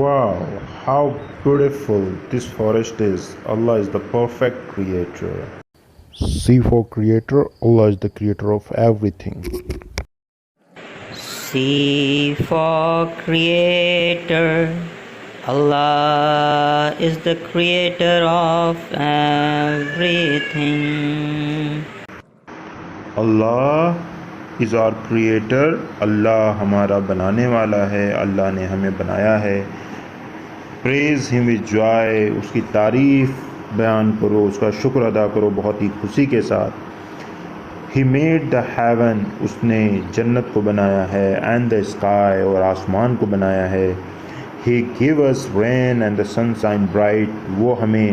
Wow, how beautiful this forest is. Allah is the perfect creator. C for creator, Allah is the creator of everything. C for creator. Allah is the creator of everything. Allah is our creator. Allah ہمارا بنانے والا ہے. اللہ نے ہمیں بنایا ہے. Praise him with joy. اس کی تعریف بیان کرو, اس کا شکر ادا کرو بہت ہی خوشی کے ساتھ. He made the heaven. اس نے جنت کو بنایا ہے. And the sky. اور آسمان کو بنایا ہے. He gave us rain and the sunshine bright. وہ ہمیں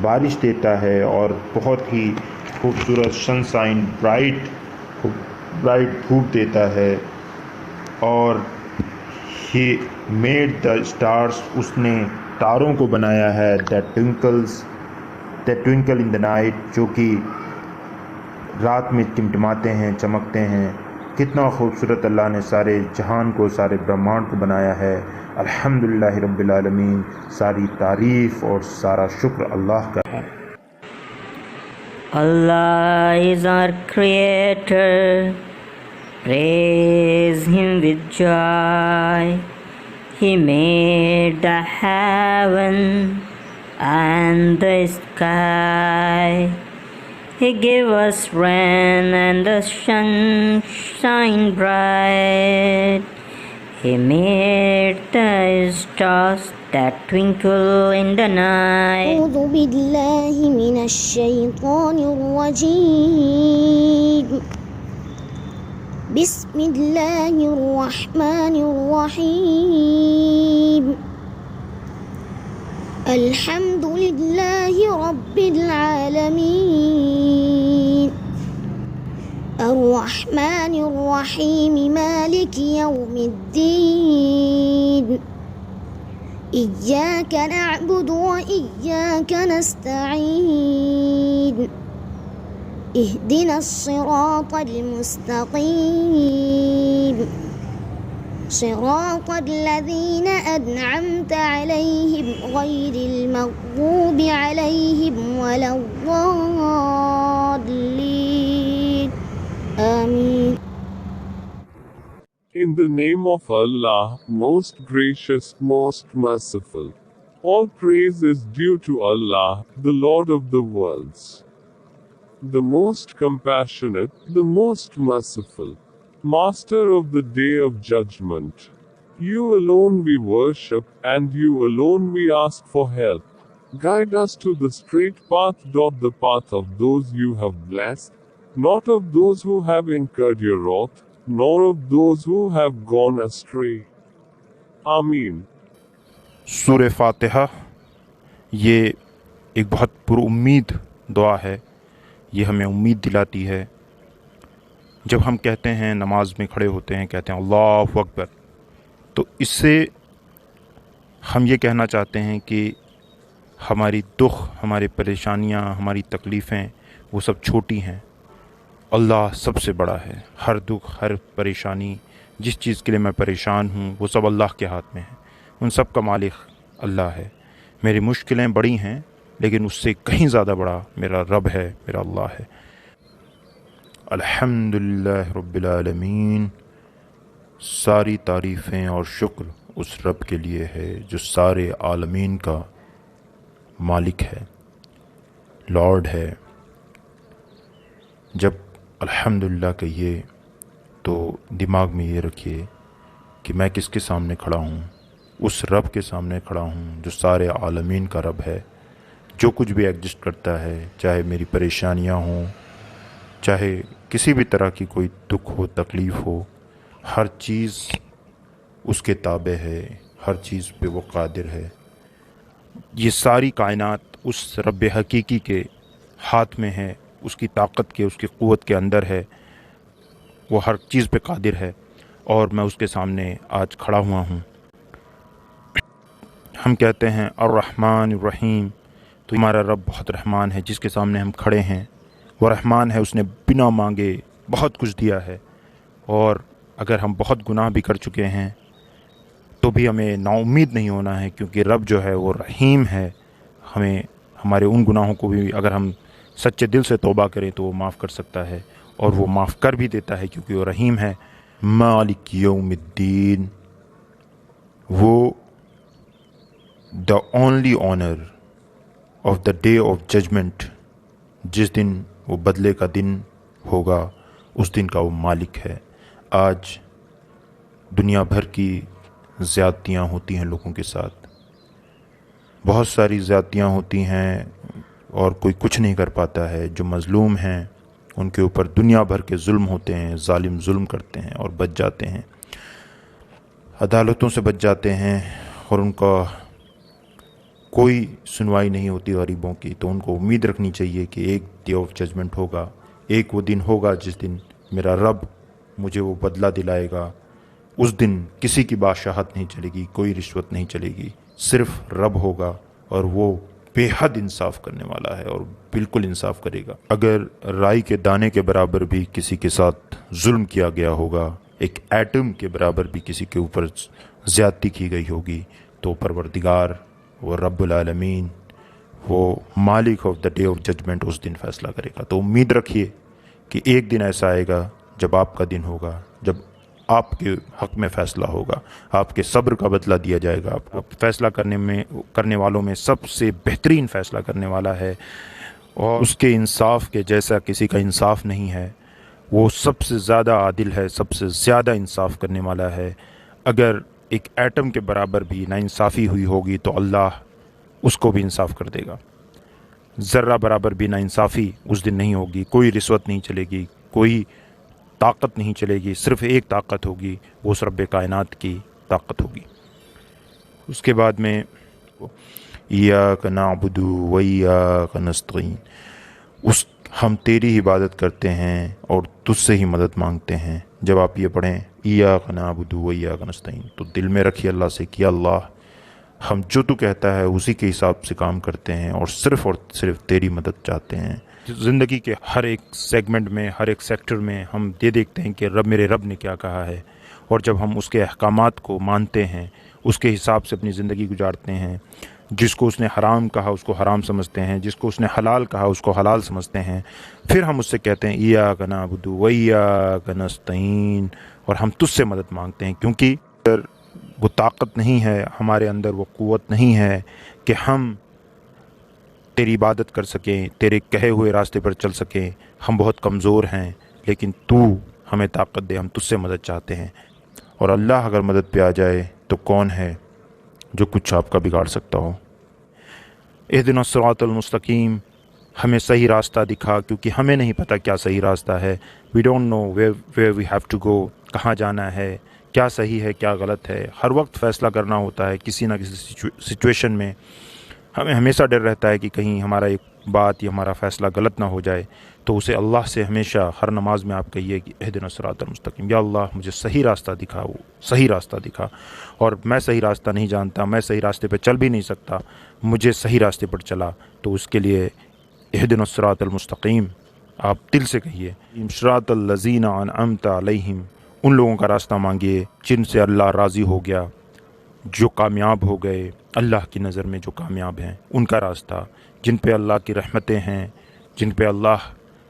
بارش دیتا ہے اور بہت ہی خوبصورت sunshine bright دھوپ دیتا ہے. اور He made the stars. اس نے تاروں کو بنایا ہے. that twinkle in the night. جو کہ رات میں ٹمٹماتے ہیں, چمکتے ہیں. کتنا خوبصورت اللہ نے سارے جہان کو, سارے برہمانڈ کو بنایا ہے. الحمدللہ رب العالمین. ساری تعریف اور سارا شکر اللہ کا ہے. Allah is our creator. Praise him with joy. He made the heaven and the sky. He gave us rain and the sun shine bright. He made the stars that twinkle in the night. أعوذ بالله من الشيطان الرجيم. بسم الله الرحمن الرحيم. الحمد لله رب العالمين. الرحمن الرحيم مالك يوم الدين. إياك نعبد وإياك نستعين. اهدنا الصراط المستقيم. صراط الذين أنعمت عليهم غير المغضوب عليهم ولا الضالين. آمين. In the name of Allah, most gracious, most merciful. All praise is due to Allah, the Lord of the worlds. The most compassionate, the most merciful. Master of the day of judgment. You alone we worship, and you alone we ask for help. Guide us to the straight path. The path of those you have blessed, not of those who have incurred your wrath, nor of those who have gone astray. Ameen. سورہ فاتحہ یہ ایک بہت پر امید دعا ہے. یہ ہمیں امید دلاتی ہے. جب ہم کہتے ہیں, نماز میں کھڑے ہوتے ہیں, کہتے ہیں اللہ اکبر, تو اس سے ہم یہ کہنا چاہتے ہیں کہ ہماری دکھ, ہماری پریشانیاں, ہماری تکلیفیں وہ سب چھوٹی ہیں. اللہ سب سے بڑا ہے. ہر دکھ, ہر پریشانی, جس چیز کے لیے میں پریشان ہوں وہ سب اللہ کے ہاتھ میں ہے. ان سب کا مالک اللہ ہے. میری مشکلیں بڑی ہیں لیکن اس سے کہیں زیادہ بڑا میرا رب ہے, میرا اللہ ہے. الحمدللہ رب العالمین. ساری تعریفیں اور شکر اس رب کے لیے ہے جو سارے عالمین کا مالک ہے, لارڈ ہے. جب الحمدللہ کہیے تو دماغ میں یہ رکھیے کہ میں کس کے سامنے کھڑا ہوں. اس رب کے سامنے کھڑا ہوں جو سارے عالمین کا رب ہے. جو کچھ بھی ایگزسٹ کرتا ہے, چاہے میری پریشانیاں ہوں, چاہے کسی بھی طرح کی کوئی دکھ ہو, تکلیف ہو, ہر چیز اس کے تابع ہے, ہر چیز پہ وہ قادر ہے. یہ ساری کائنات اس رب حقیقی کے ہاتھ میں ہے, اس کی طاقت کے, اس کی قوت کے اندر ہے. وہ ہر چیز پہ قادر ہے اور میں اس کے سامنے آج کھڑا ہوا ہوں. ہم کہتے ہیں الرحمن الرحیم, تو ہمارا رب بہت رحمان ہے جس کے سامنے ہم کھڑے ہیں. وہ رحمان ہے, اس نے بنا مانگے بہت کچھ دیا ہے. اور اگر ہم بہت گناہ بھی کر چکے ہیں تو بھی ہمیں نا امید نہیں ہونا ہے، کیونکہ رب جو ہے وہ رحیم ہے، ہمیں ہمارے ان گناہوں کو بھی اگر ہم سچے دل سے توبہ کریں تو وہ معاف کر سکتا ہے، اور وہ معاف کر بھی دیتا ہے کیونکہ وہ رحیم ہے۔ مالک یوم الدین، وہ the only owner of the day of judgment, جس دن وہ بدلے کا دن ہوگا، اس دن کا وہ مالک ہے۔ آج دنیا بھر کی زیادتیاں ہوتی ہیں لوگوں کے ساتھ، بہت ساری زیادتیاں ہوتی ہیں اور کوئی کچھ نہیں کر پاتا ہے۔ جو مظلوم ہیں ان کے اوپر دنیا بھر کے ظلم ہوتے ہیں، ظالم ظلم کرتے ہیں اور بچ جاتے ہیں، عدالتوں سے بچ جاتے ہیں، اور ان کا کوئی سنوائی نہیں ہوتی غریبوں کی۔ تو ان کو امید رکھنی چاہیے کہ ایک ڈے آف ججمنٹ ہوگا، ایک وہ دن ہوگا جس دن میرا رب مجھے وہ بدلہ دلائے گا۔ اس دن کسی کی بادشاہت نہیں چلے گی، کوئی رشوت نہیں چلے گی، صرف رب ہوگا، اور وہ بے حد انصاف کرنے والا ہے اور بالکل انصاف کرے گا۔ اگر رائی کے دانے کے برابر بھی کسی کے ساتھ ظلم کیا گیا ہوگا، ایک ایٹم کے برابر بھی کسی کے اوپر زیادتی کی گئی ہوگی، تو پروردگار وہ رب العالمین، وہ مالک of the day of judgment اس دن فیصلہ کرے گا۔ تو امید رکھیے کہ ایک دن ایسا آئے گا جب آپ کا دن ہوگا، جب آپ کے حق میں فیصلہ ہوگا، آپ کے صبر کا بدلہ دیا جائے گا۔ آپ فیصلہ کرنے والوں میں سب سے بہترین فیصلہ کرنے والا ہے، اور اس کے انصاف کے جیسا کسی کا انصاف نہیں ہے۔ وہ سب سے زیادہ عادل ہے، سب سے زیادہ انصاف کرنے والا ہے۔ اگر ایک ایٹم کے برابر بھی ناانصافی ہوئی ہوگی تو اللہ اس کو بھی انصاف کر دے گا۔ ذرہ برابر بھی ناانصافی اس دن نہیں ہوگی، کوئی رشوت نہیں چلے گی، کوئی طاقت نہیں چلے گی، صرف ایک طاقت ہوگی، وہ اس رب کائنات کی طاقت ہوگی۔ اس کے بعد میں ایاک نعبد و ایاک نستعین، ہم تیری عبادت کرتے ہیں اور تجھ سے ہی مدد مانگتے ہیں۔ جب آپ یہ پڑھیں ایاک نعبد و ایاک نستعین، تو دل میں رکھیے اللہ سے کہ اللہ، ہم جو تو کہتا ہے اسی کے حساب سے کام کرتے ہیں اور صرف تیری مدد چاہتے ہیں۔ زندگی کے ہر ایک سیگمنٹ میں، ہر ایک سیکٹر میں ہم یہ دیکھتے ہیں کہ میرے رب نے کیا کہا ہے، اور جب ہم اس کے احکامات کو مانتے ہیں، اس کے حساب سے اپنی زندگی گزارتے ہیں، جس کو اس نے حرام کہا اس کو حرام سمجھتے ہیں، جس کو اس نے حلال کہا اس کو حلال سمجھتے ہیں، پھر ہم اس سے کہتے ہیں ایاک نعبد و ایاک نستعین، اور ہم تجھ سے مدد مانگتے ہیں، کیونکہ اگر وہ طاقت نہیں ہے ہمارے اندر، وہ قوت نہیں ہے کہ ہم تیری عبادت کر سکیں، تیرے کہے ہوئے راستے پر چل سکیں۔ ہم بہت کمزور ہیں، لیکن تو ہمیں طاقت دے، ہم تجھ سے مدد چاہتے ہیں۔ اور اللہ اگر مدد پہ آ جائے تو کون ہے جو کچھ آپ کا بگاڑ سکتا ہو۔ اہدنا الصراط المستقیم، ہمیں صحیح راستہ دکھا، کیونکہ ہمیں نہیں پتہ کیا صحیح راستہ ہے۔ We don't know where we have to go, کہاں جانا ہے، کیا صحیح ہے کیا غلط ہے۔ ہر وقت فیصلہ کرنا ہوتا ہے، کسی نہ کسی سچویشن میں ہمیں ہمیشہ ڈر رہتا ہے کہ کہیں ہمارا ایک بات یا ہمارا فیصلہ غلط نہ ہو جائے۔ تو اسے اللہ سے ہمیشہ ہر نماز میں آپ کہیے کہ اہدنا الصراط المستقیم، یا اللہ مجھے صحیح راستہ دکھا، وہ صحیح راستہ دکھا، اور میں صحیح راستہ نہیں جانتا، میں صحیح راستے پہ چل بھی نہیں سکتا، مجھے صحیح راستے پر چلا۔ تو اس کے لیے اہدنا الصراط المستقیم آپ دل سے کہیے۔ صراط الذین انعمت علیہم، ان لوگوں کا راستہ مانگیے جن سے اللہ راضی ہو گیا، جو کامیاب ہو گئے اللہ کی نظر میں، جو کامیاب ہیں ان کا راستہ، جن پہ اللہ کی رحمتیں ہیں، جن پہ اللہ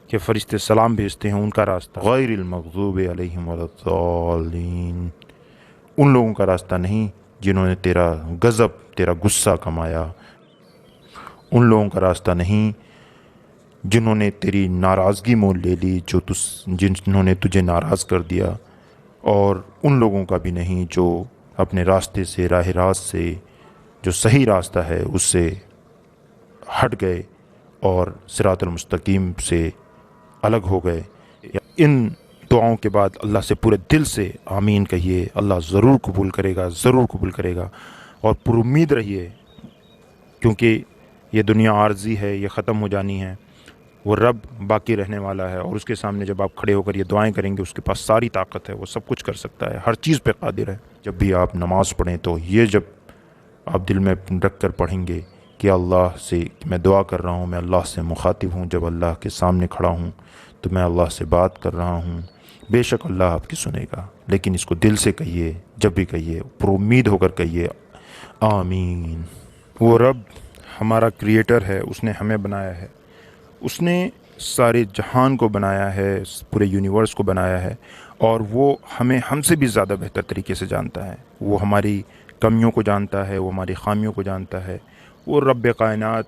کے فرشتے سلام بھیجتے ہیں، ان کا راستہ۔ غیر المغضوب علیہم ولا الضالین، ان لوگوں کا راستہ نہیں جنہوں نے تیرا غضب، تیرا غصہ کمایا، ان لوگوں کا راستہ نہیں جنہوں نے تیری ناراضگی مول لے لی، جنہوں نے تجھے ناراض کر دیا، اور ان لوگوں کا بھی نہیں جو اپنے راستے سے، راہ راست سے، جو صحیح راستہ ہے اس سے ہٹ گئے اور صراط المستقیم سے الگ ہو گئے۔ ان دعاؤں کے بعد اللہ سے پورے دل سے آمین کہیے، اللہ ضرور قبول کرے گا، ضرور قبول کرے گا، اور پر امید رہیے، کیونکہ یہ دنیا عارضی ہے، یہ ختم ہو جانی ہے، وہ رب باقی رہنے والا ہے، اور اس کے سامنے جب آپ کھڑے ہو کر یہ دعائیں کریں گے، اس کے پاس ساری طاقت ہے، وہ سب کچھ کر سکتا ہے، ہر چیز پہ قادر ہے۔ جب بھی آپ نماز پڑھیں تو یہ جب آپ دل میں رکھ کر پڑھیں گے کہ اللہ سے میں دعا کر رہا ہوں، میں اللہ سے مخاطب ہوں، جب اللہ کے سامنے کھڑا ہوں تو میں اللہ سے بات کر رہا ہوں، بے شک اللہ آپ کی سنے گا، لیکن اس کو دل سے کہیے، جب بھی کہیے پر امید ہو کر کہیے آمین۔ وہ رب ہمارا کریٹر ہے، اس نے ہمیں بنایا ہے، اس نے سارے جہان کو بنایا ہے، پورے یونیورس کو بنایا ہے، اور وہ ہمیں ہم سے بھی زیادہ بہتر طریقے سے جانتا ہے۔ وہ ہماری کمیوں کو جانتا ہے، وہ ہماری خامیوں کو جانتا ہے۔ وہ رب کائنات،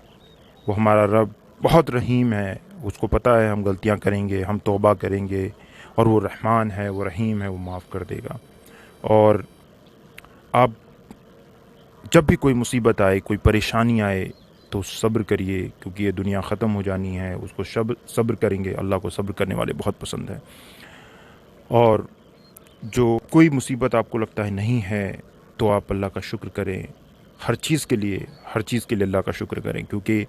وہ ہمارا رب بہت رحیم ہے، اس کو پتہ ہے ہم غلطیاں کریں گے، ہم توبہ کریں گے، اور وہ رحمان ہے، وہ رحیم ہے، وہ معاف کر دے گا۔ اور آپ جب بھی کوئی مصیبت آئے، کوئی پریشانی آئے تو صبر کریے، کیونکہ یہ دنیا ختم ہو جانی ہے، اس کو صبر کریں گے۔ اللہ کو صبر کرنے والے بہت پسند ہیں۔ اور جو کوئی مصیبت آپ کو لگتا ہے نہیں ہے تو آپ اللہ کا شکر کریں، ہر چیز کے لیے اللہ کا شکر کریں، کیونکہ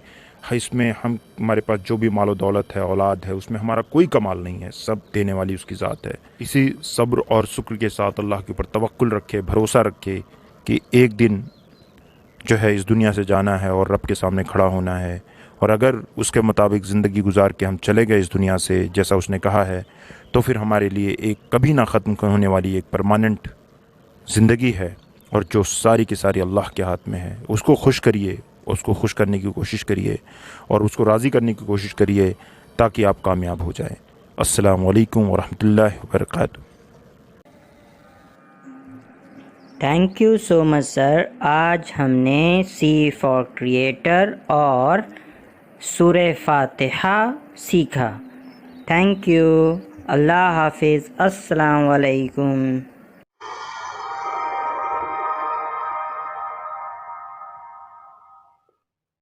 اس میں ہمارے پاس جو بھی مال و دولت ہے، اولاد ہے، اس میں ہمارا کوئی کمال نہیں ہے، سب دینے والی اس کی ذات ہے۔ اسی صبر اور شکر کے ساتھ اللہ کے اوپر توکل رکھے، بھروسہ رکھے کہ ایک دن جو ہے اس دنیا سے جانا ہے اور رب کے سامنے کھڑا ہونا ہے، اور اگر اس کے مطابق زندگی گزار کے ہم چلے گئے اس دنیا سے جیسا اس نے کہا ہے، تو پھر ہمارے لیے ایک کبھی نہ ختم ہونے والی ایک پرماننٹ زندگی ہے، اور جو ساری کی ساری اللہ کے ہاتھ میں ہے۔ اس کو خوش کریے، اس کو خوش کرنے کی کوشش کریے، اور اس کو راضی کرنے کی کوشش کریے، تاکہ آپ کامیاب ہو جائیں۔ السلام علیکم ورحمۃ اللہ وبرکاتہ۔ تھینک یو سو مچ سر۔ آج ہم نے سی فار کریٹر اور سورہ فاتحہ سیکھا۔ Thank you. اللہ حافظ۔ السلام علیکم۔